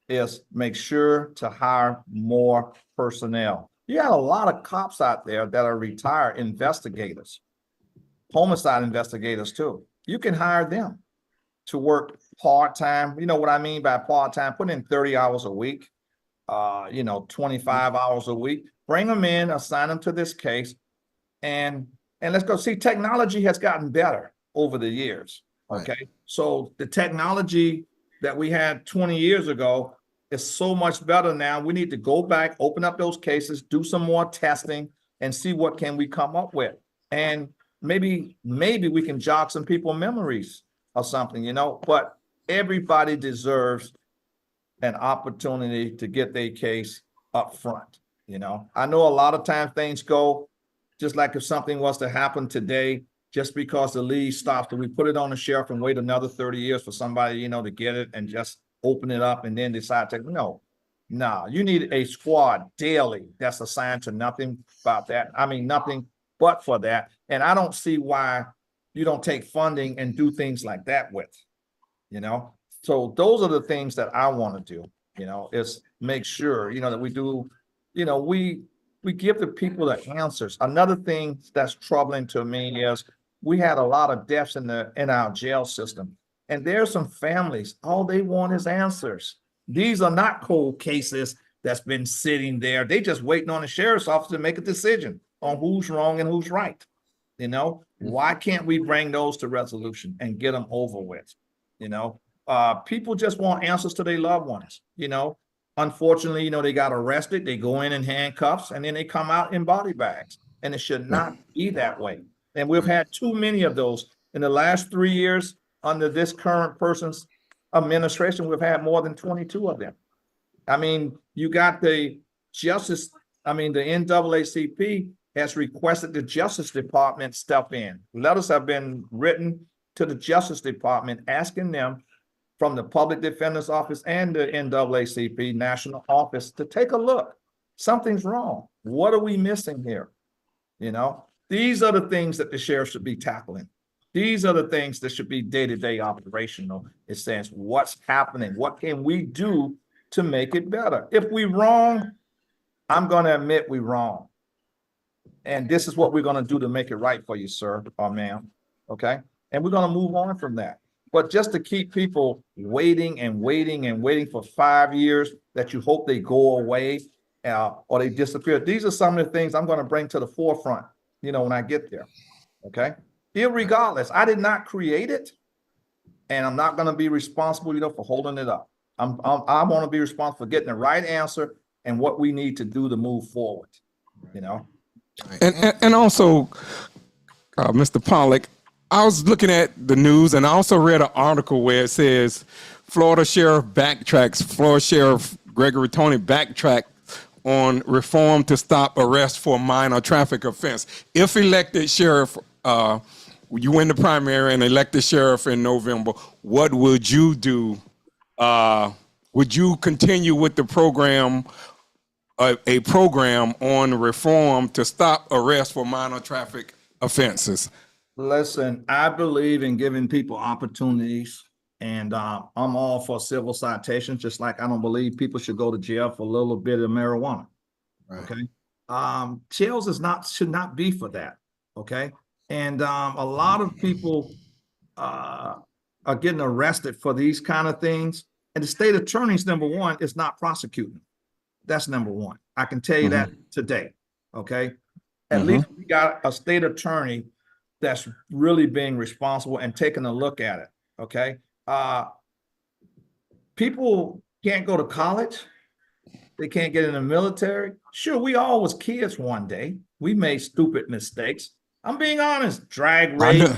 is make sure to hire more personnel. You got a lot of cops out there that are retired investigators, homicide investigators too. You can hire them to work part-time. You know what I mean by part-time? Put in 30 hours a week, 25 hours a week. Bring them in, assign them to this case, and let's go. See, technology has gotten better over the years. Okay. Right. So the technology that we had 20 years ago is so much better now. We need to go back, open up those cases, do some more testing, and see what can we come up with. And maybe we can jog some people's memories or something, but everybody deserves an opportunity to get their case up front. I know a lot of times things go just like if something was to happen today, just because the lead stops, and we put it on the sheriff and wait another 30 years for somebody, to get it and just open it up and then decide to, no, you need a squad daily that's assigned to nothing about that. I mean, nothing but for that. And I don't see why you don't take funding and do things like that with, So those are the things that I want to do, is make sure, that we do, we give the people the answers. Another thing that's troubling to me is we had a lot of deaths in our jail system. And there's some families, all they want is answers. These are not cold cases that's been sitting there. They just waiting on the sheriff's office to make a decision on who's wrong and who's right. Why can't we bring those to resolution and get them over with? People just want answers to their loved ones. Unfortunately, they got arrested. They go in handcuffs and then they come out in body bags. And it should not be that way. And we've had too many of those in the last 3 years under this current person's administration. We've had more than 22 of them. I mean, you got the NAACP has requested the Justice Department step in. Letters have been written to the Justice Department asking them from the Public Defender's Office and the NAACP National Office to take a look. Something's wrong. What are we missing here? These are the things that the sheriff should be tackling. These are the things that should be day-to-day operational. It says, what's happening? What can we do to make it better? If we're wrong, I'm going to admit we're wrong. And this is what we're going to do to make it right for you, sir or ma'am. Okay? And we're going to move on from that. But just to keep people waiting and waiting and waiting for 5 years that you hope they go away or they disappear. These are some of the things I'm going to bring to the forefront, when I get there. Okay? Irregardless, I did not create it, and I'm not going to be responsible, for holding it up. I want to be responsible for getting the right answer and what we need to do to move forward. And also, Mr. Pollack, I was looking at the news, and I also read an article where it says Florida Sheriff Gregory Tony backtracked on reform to stop arrest for minor traffic offense. If elected sheriff, you win the primary and elected sheriff in November, what would you do? Would you continue with the program, a program on reform to stop arrest for minor traffic offenses? Listen, I believe in giving people opportunities, and I'm all for civil citations, just like I don't believe people should go to jail for a little bit of marijuana. Right. Okay. Jails should not be for that. Okay. And a lot of people are getting arrested for these kind of things. And the state attorney's number one is not prosecuting. That's number one. I can tell you that today. Okay. At least we got a state attorney that's really being responsible and taking a look at it. Okay. People can't go to college. They can't get in the military. Sure, we all was kids one day. We made stupid mistakes. I'm being honest. Drag race.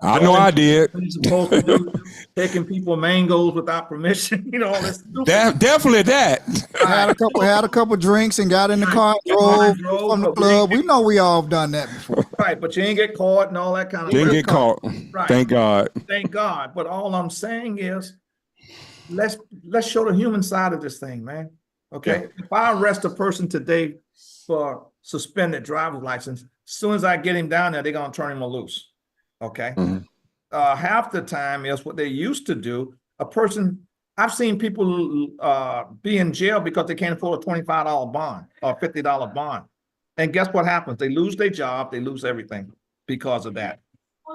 I know I did. Supposed to do, taking people mangoes without permission. All this stupid. Definitely that. Had a couple drinks and got in the car, drove from the club. We know we all have done that before. Right, but you ain't get caught and all that kind of stuff. Didn't get caught. Right. Thank God. Thank God. But all I'm saying is, let's show the human side of this thing, man. Okay. Yeah. If I arrest a person today for suspended driver's license, as soon as I get him down there, they're gonna turn him loose. Okay. Half the time is what they used to do. I've seen people be in jail because they can't afford a $25 bond or $50 bond. And guess what happens? They lose their job, they lose everything because of that.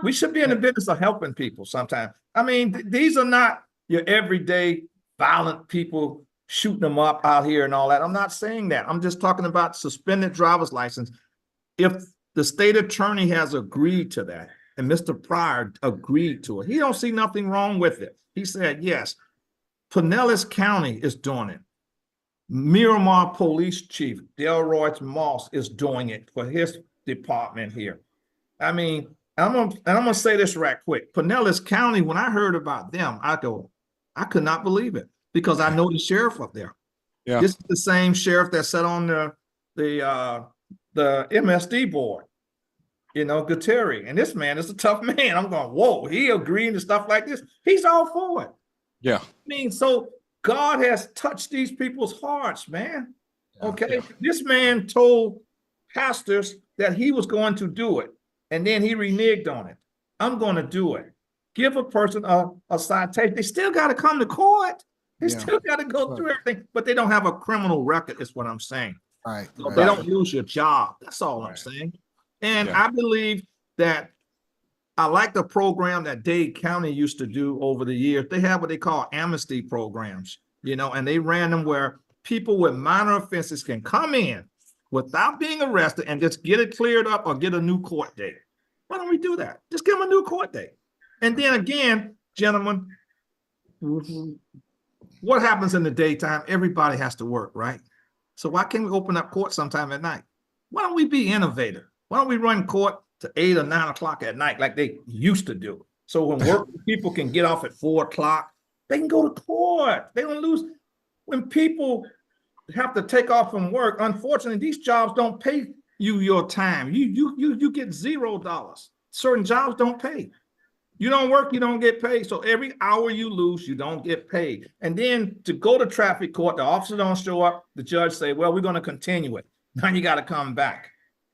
We should be in the business of helping people sometimes. I mean, these are not your everyday violent people shooting them up out here and all that. I'm not saying that. I'm just talking about suspended driver's license. If the state attorney has agreed to that, and Mr. Pryor agreed to it, he don't see nothing wrong with it. He said, yes, Pinellas County is doing it. Miramar Police Chief Delroy Moss is doing it for his department here. I mean, I'm gonna say this right quick. Pinellas County, when I heard about them, I could not believe it because I know the sheriff up there. Yeah. This is the same sheriff that sat on the MSD board, Gutierrez. And this man is a tough man. I'm going, whoa, he agreeing to stuff like this. He's all for it. Yeah. I mean, so God has touched these people's hearts, man. Okay. Yeah. This man told pastors that he was going to do it. And then he reneged on it. I'm going to do it. Give a person a citation. They still got to come to court. They still got to go through everything, but they don't have a criminal record, is what I'm saying. Right. So they don't lose your job. That's all I'm saying. And I believe that I like the program that Dade County used to do over the years. They have what they call amnesty programs, and they ran them where people with minor offenses can come in without being arrested and just get it cleared up or get a new court date. Why don't we do that? Just give them a new court date. And then again, gentlemen, what happens in the daytime? Everybody has to work, right? So why can't we open up court sometime at night? Why don't we be innovative? Why don't we run court to 8 or 9 o'clock at night like they used to do? So when work people can get off at 4 o'clock, they can go to court. They don't lose. When people have to take off from work, unfortunately, these jobs don't pay you your time. You get $0. Certain jobs don't pay. You don't work, you don't get paid. So every hour you lose, you don't get paid. And then to go to traffic court, the officer don't show up. The judge say, well, we're going to continue it. Now you got to come back.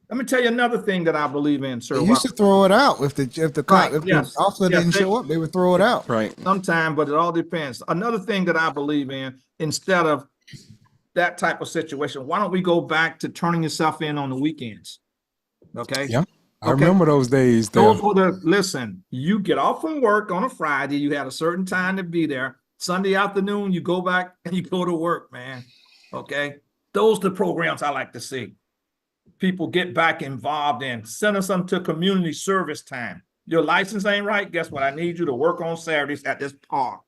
Let me tell you another thing that I believe in, sir. They used to throw it out if the officer didn't show up, they would throw it out. Right. Sometime, but it all depends. Another thing that I believe in, instead of that type of situation, why don't we go back to turning yourself in on the weekends? Okay. Yeah. I remember those days. Listen, you get off from work on a Friday, you had a certain time to be there. Sunday afternoon, you go back and you go to work, man. Okay. Those are the programs I like to see. People get back involved in. Send us some to community service time. Your license ain't right. Guess what? I need you to work on Saturdays at this park.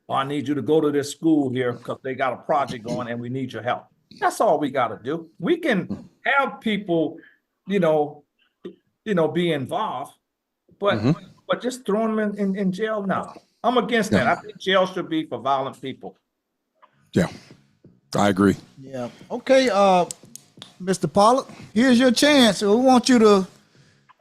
Or I need you to go to this school here because they got a project going and we need your help. That's all we got to do. We can have people, be involved, but just throwing them in jail. No, I'm against that. I think jail should be for violent people. Yeah, I agree. Yeah. Okay, Mr. Pollack, here's your chance. We want you to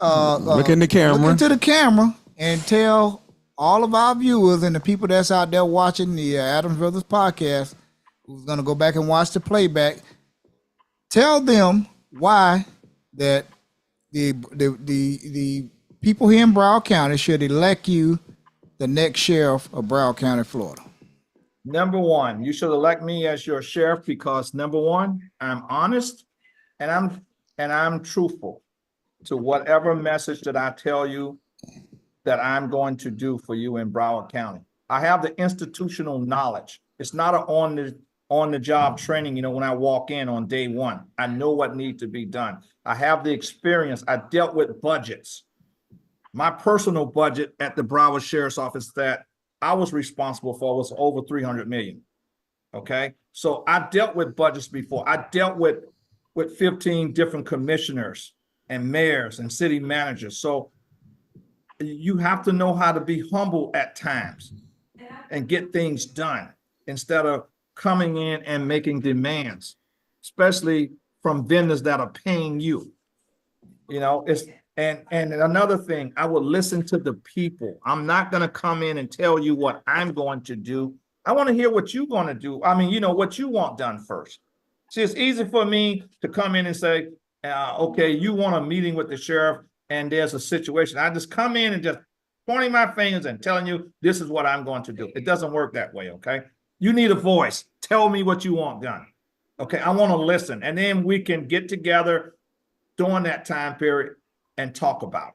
look in the camera. Look into the camera and tell all of our viewers and the people that's out there watching the Adams Brothers podcast, who's going to go back and watch the playback, tell them why that the people here in Broward County should elect you the next sheriff of Broward County, Florida. Number one, you should elect me as your sheriff because number one, I'm honest and I'm truthful to whatever message that I tell you that I'm going to do for you in Broward County. I have the institutional knowledge. It's not an on the job training, when I walk in on day one. I know what needs to be done. I have the experience. I dealt with budgets. My personal budget at the Broward Sheriff's Office that I was responsible for was over 300 million. Okay. So I dealt with budgets before. I dealt with 15 different commissioners and mayors and city managers. So you have to know how to be humble at times and get things done instead of coming in and making demands, especially from vendors that are paying you. And another thing, I will listen to the people. I'm not going to come in and tell you what I'm going to do. I want to hear what you're going to do. I mean, what you want done first. See, it's easy for me to come in and say, okay, you want a meeting with the sheriff and there's a situation. I just come in and just pointing my fingers and telling you, this is what I'm going to do. It doesn't work that way, okay? You need a voice. Tell me what you want done. Okay, I want to listen. And then we can get together during that time period and talk about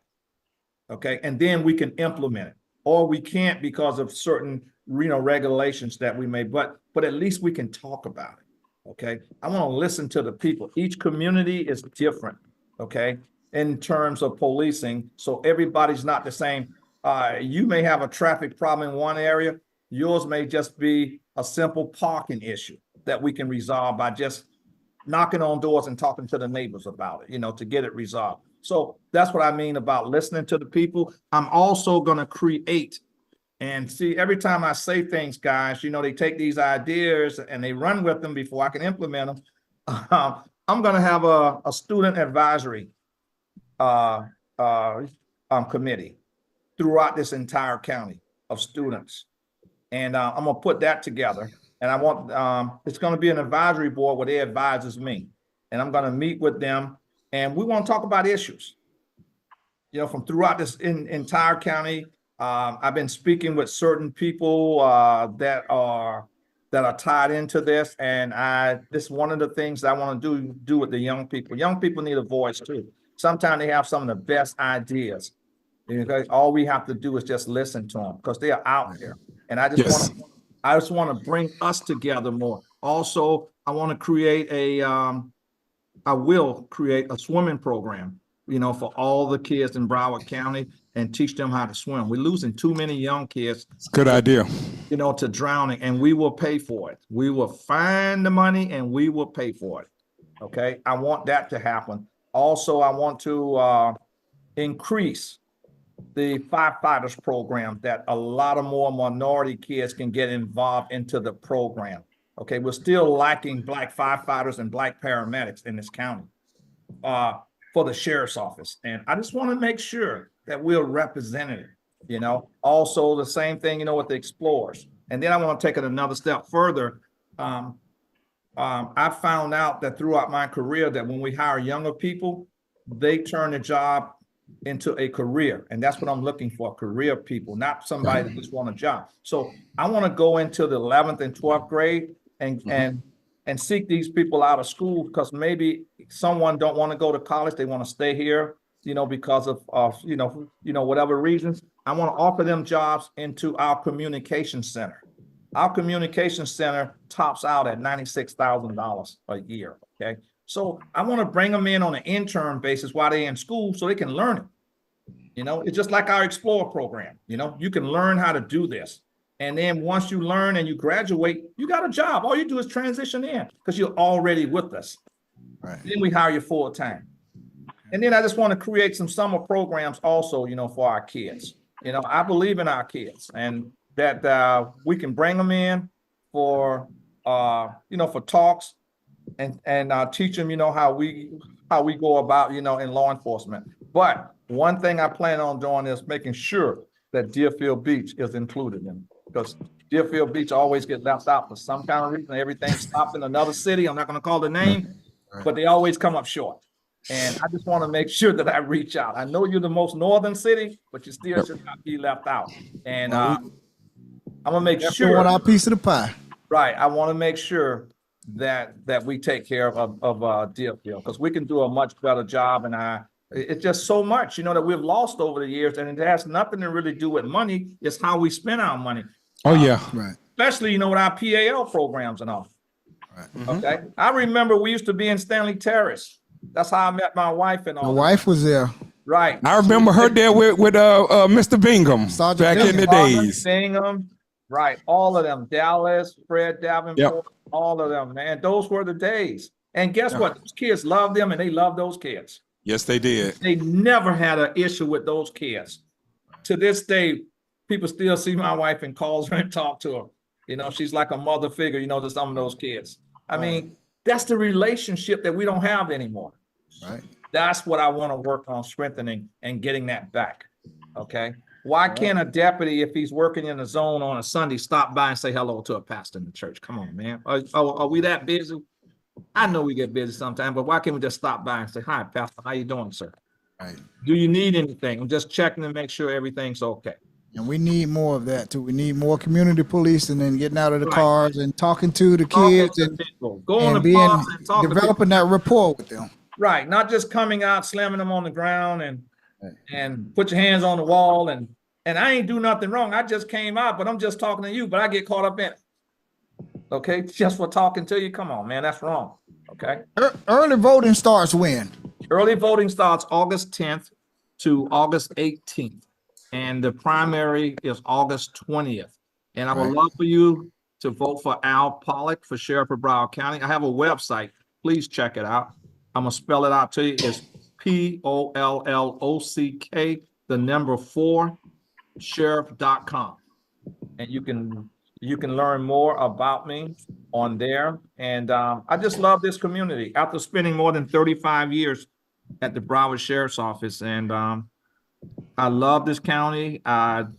it. Okay, and then we can implement it. Or we can't because of certain regulations that we may, but at least we can talk about it. Okay, I want to listen to the people. Each community is different, okay, in terms of policing. So everybody's not the same. You may have a traffic problem in one area. Yours may just be a simple parking issue that we can resolve by just knocking on doors and talking to the neighbors about it, to get it resolved. So that's what I mean about listening to the people. I'm also going to create and see every time I say things, guys, they take these ideas and they run with them before I can implement them. I'm going to have a student advisory committee throughout this entire county of students. And I'm going to put that together. And I want, it's going to be an advisory board where they advises me. And I'm going to meet with them. And we want to talk about issues, from throughout this entire county. I've been speaking with certain people that are tied into this. And this is one of the things I want to do with the young people. Young people need a voice too. Sometimes they have some of the best ideas. All we have to do is just listen to them because they are out there. And I just want to bring us together more. Also, I will create a swimming program, for all the kids in Broward County and teach them how to swim. We're losing too many young kids. Good idea. To drowning, and we will pay for it. We will find the money and we will pay for it. Okay. I want that to happen. Also, I want to increase the firefighters program, that a lot of more minority kids can get involved into the program. Okay, we're still lacking Black firefighters and Black paramedics in this county for the sheriff's office. And I just want to make sure that we're represented, Also the same thing, with the explorers. And then I want to take it another step further. I found out that throughout my career that when we hire younger people, they turn the job into a career. And that's what I'm looking for, career people, not somebody that just want a job. So I want to go into the 11th and 12th grade and seek these people out of school, because maybe someone don't want to go to college. They want to stay here, because of whatever reasons. I want to offer them jobs into our communication center. Our communication center tops out at $96,000 a year. Okay. So I want to bring them in on an intern basis while they're in school so they can learn it. It's just like our Explorer program. You can learn how to do this. And then once you learn and you graduate, you got a job. All you do is transition in because you're already with us. Right. Then we hire you full time. And then I just want to create some summer programs also, for our kids. I believe in our kids and that we can bring them in for talks and teach them, how we go about, in law enforcement. But one thing I plan on doing is making sure that Deerfield Beach is included in it, because Deerfield Beach always gets left out for some kind of reason. Everything stopped in another city. I'm not going to call the name, but they always come up short. And I just want to make sure that I reach out. I know you're the most northern city, but you still should not be left out. And I'm going to make sure. We want our piece of the pie. Right. I want to make sure that we take care of Deerfield, because we can do a much better job. And it's just so much, that we've lost over the years, and it has nothing to really do with money. It's how we spend our money. Oh, yeah. Right. Especially, with our PAL programs and all. Right. Okay. I remember we used to be in Stanley Terrace. That's how I met my wife and all. My wife was there. Right. I remember her there with Mr. Bingham back in the days. Bingham. Right. All of them. Dallas, Fred Davenport, all of them, man. Those were the days. And guess what? Those kids love them and they love those kids. Yes, they did. They never had an issue with those kids. To this day, people still see my wife and calls her and talk to her. She's like a mother figure, to some of those kids. I mean, that's the relationship that we don't have anymore. Right. That's what I want to work on strengthening and getting that back. Okay. Why can't a deputy, if he's working in a zone on a Sunday, stop by and say hello to a pastor in the church? Come on, man. Are we that busy? I know we get busy sometimes, but why can't we just stop by and say, hi, Pastor, how you doing, sir? Right. Do you need anything? I'm just checking to make sure everything's okay. And we need more of that too. We need more community policing and getting out of the cars and talking to the kids and developing that rapport with them. Right. Not just coming out, slamming them on the ground and put your hands on the wall and I ain't do nothing wrong. I just came out, but I'm just talking to you, but I get caught up in it. Okay. Just for talking to you. Come on, man. That's wrong. Okay. Early voting starts when? Early voting starts August 10th to August 18th. And the primary is August 20th. And I would love for you to vote for Al Pollack for Sheriff of Broward County. I have a website. Please check it out. I'm going to spell it out to you. It's Pollock, the number 4, sheriff.com. And you can learn more about me on there. And I just love this community after spending more than 35 years at the Broward Sheriff's Office. And I love this county.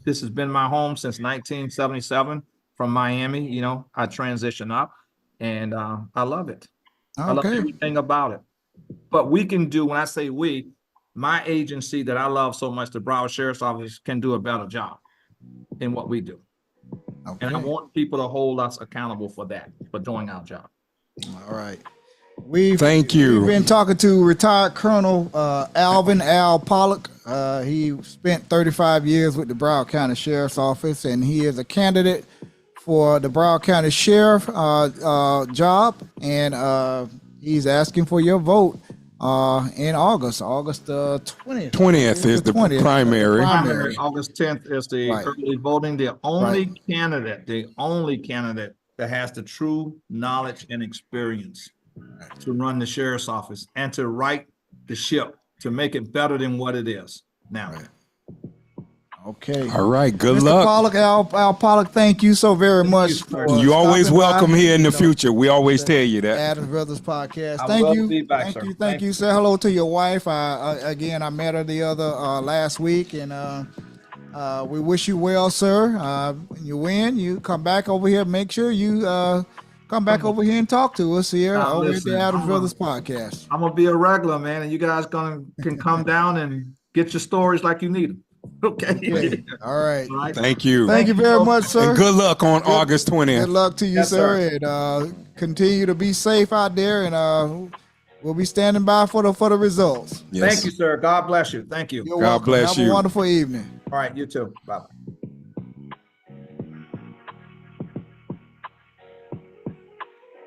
This has been my home since 1977 from Miami. You know, I transitioned up and I love it. I love Okay. everything about it. But we can do, when I say we, my agency that I love so much, the Broward Sheriff's Office, can do a better job in what we do. Okay. And I want people to hold us accountable for that, for doing our job. All right. Thank you. We've been talking to retired Colonel Al Pollack. He spent 35 years with the Broward County Sheriff's Office, and he is a candidate for the Broward County Sheriff job. And he's asking for your vote in August 20th. 20th is the primary. August 10th is the early voting. The only candidate that has the true knowledge and experience to run the sheriff's office and to right the ship, to make it better than what it is now. Okay. All right. Good Mr. luck. Pollack, Al Pollack, thank you so very much. You always stopping welcome by. here in the future. We always tell you that. Adams Brothers Podcast. I would Thank love you. to be back, sir. Thank you. Say hello to your wife. Again, I met her the other last week, and we wish you well, sir. You win. You come back over here. Make sure you come back over here and talk to us here over at the Adams Brothers Podcast. I'm gonna be a regular, man, and you guys can come down and get your stories like you need them. Okay. All right. All right. Thank you. Thank you very much, sir. And good luck on August 20th. Good luck to you, Yes, sir. And continue to be safe out there. And we'll be standing by for the results. Yes. Thank you, sir. God bless you. Thank you. You're God welcome. bless Have you. a wonderful evening. All right, you too. Bye.